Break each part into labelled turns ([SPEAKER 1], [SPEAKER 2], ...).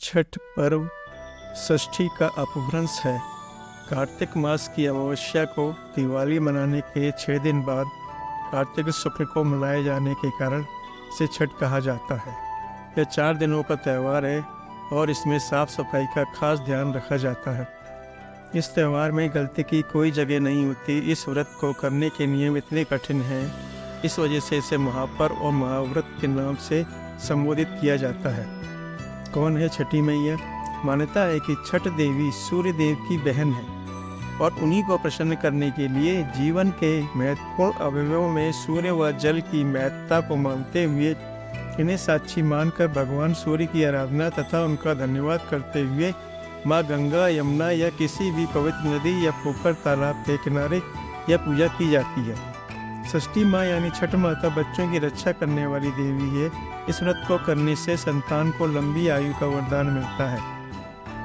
[SPEAKER 1] छठ पर्व षष्ठी का अपभ्रंश है। कार्तिक मास की अमावस्या को दिवाली मनाने के 6 दिन बाद कार्तिक शुक्ल को मनाए जाने के कारण इसे छठ कहा जाता है। यह 4 दिनों का त्यौहार है और इसमें साफ सफाई का खास ध्यान रखा जाता है। इस त्यौहार में गलती की कोई जगह नहीं होती। इस व्रत को करने के नियम इतने कठिन हैं, इस वजह से इसे महापर्व और महाव्रत के नाम से संबोधित किया जाता है। कौन है छठी मैया? मान्यता है कि छठ देवी सूर्य देव की बहन है और उन्हीं को प्रसन्न करने के लिए जीवन के महत्वपूर्ण अवयवों में सूर्य व जल की महत्ता को मानते हुए इन्हें साक्षी मानकर भगवान सूर्य की आराधना तथा उनका धन्यवाद करते हुए माँ गंगा, यमुना या किसी भी पवित्र नदी या पोखर, तालाब के किनारे यह पूजा की जाती है। षष्ठी माँ यानी छठ माता बच्चों की रक्षा करने वाली देवी है। इस व्रत को करने से संतान को लंबी आयु का वरदान मिलता है।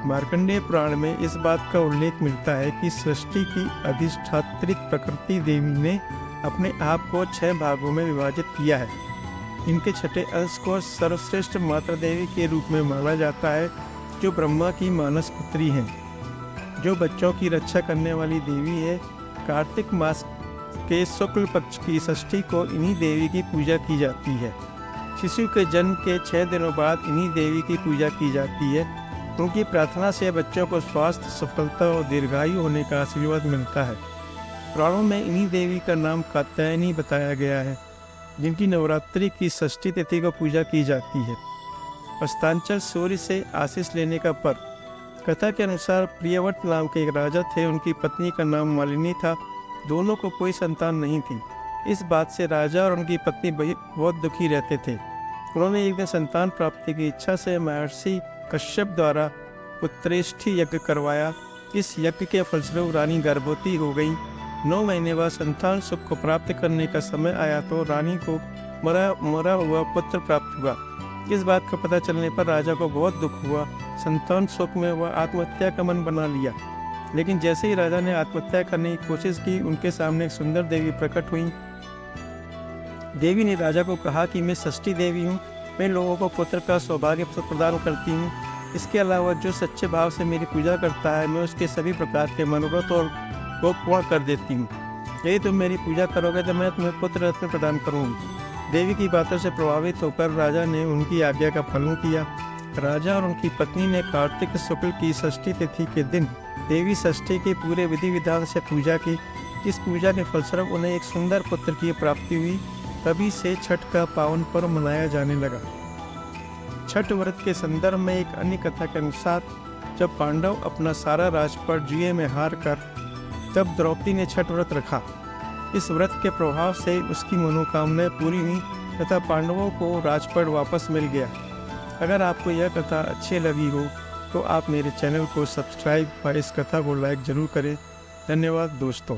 [SPEAKER 1] मार्कंडेय पुराण में इस बात का उल्लेख मिलता है कि सृष्टि की अधिष्ठात्री प्रकृति देवी ने अपने आप को 6 भागों में विभाजित किया है। इनके छठे अंश को सर्वश्रेष्ठ माता देवी के रूप में माना जाता है, जो ब्रह्मा की मानस पुत्री हैं, जो बच्चों की रक्षा करने वाली देवी है। कार्तिक मास के शुक्ल पक्ष की षष्ठी को इन्हीं देवी की पूजा की जाती है। शिशु के जन्म के 6 दिनों बाद इन्हीं देवी की पूजा की जाती है। उनकी प्रार्थना से बच्चों को स्वास्थ्य, सफलता और दीर्घायु होने का आशीर्वाद मिलता है। पुराणों में इन्हीं देवी का नाम कात्यायनी बताया गया है, जिनकी नवरात्रि की षष्ठी तिथि को पूजा की जाती है। अस्तांचल सूर्य से आशीष लेने का पर्व। कथा के अनुसार प्रियव्रत नाम के एक राजा थे। उनकी पत्नी का नाम मालिनी था। दोनों को कोई संतान नहीं थी। इस बात से राजा और उनकी पत्नी बहुत दुखी रहते थे। उन्होंने एक दिन संतान प्राप्ति की इच्छा से महर्षि कश्यप द्वारा पुत्रेष्ठी यज्ञ करवाया। इस यज्ञ के फलस्वरूप रानी गर्भवती हो गई। 9 महीने बाद संतान सुख को प्राप्त करने का समय आया तो रानी को मरा हुआ पुत्र प्राप्त हुआ। इस बात का पता चलने पर राजा को बहुत दुख हुआ। संतान सुख में वह आत्महत्या का मन बना लिया। लेकिन जैसे ही राजा ने आत्महत्या करने की कोशिश की, उनके सामने एक सुंदर देवी प्रकट हुई। देवी ने राजा को कहा कि मैं षष्ठी देवी हूँ, मैं लोगों को पुत्र का सौभाग्य प्रदान करती हूँ। इसके अलावा जो सच्चे भाव से मेरी पूजा करता है, मैं उसके सभी प्रकार के मनोरथ और को पूर्ण कर देती हूँ। यदि तुम मेरी पूजा करोगे तो मैं तुम्हें पुत्र रत्न प्रदान करूँगी। देवी की बातों से प्रभावित होकर राजा ने उनकी आज्ञा का पालन किया। राजा और उनकी पत्नी ने कार्तिक शुक्ल की षष्ठी तिथि के दिन देवी षष्ठी की पूरे विधि विधान से पूजा की। इस पूजा के फलस्वरूप उन्हें एक सुंदर पुत्र की प्राप्ति हुई। तभी से छठ का पावन पर्व मनाया जाने लगा। छठ व्रत के संदर्भ में एक अन्य कथा के अनुसार जब पांडव अपना सारा राजपाट जुए में हार कर तब द्रौपदी ने छठ व्रत रखा। इस व्रत के प्रभाव से उसकी मनोकामनाएं पूरी हुई तथा पांडवों को राजपाट वापस मिल गया। अगर आपको यह कथा अच्छी लगी हो तो आप मेरे चैनल को सब्सक्राइब और इस कथा को लाइक जरूर करें। धन्यवाद दोस्तों।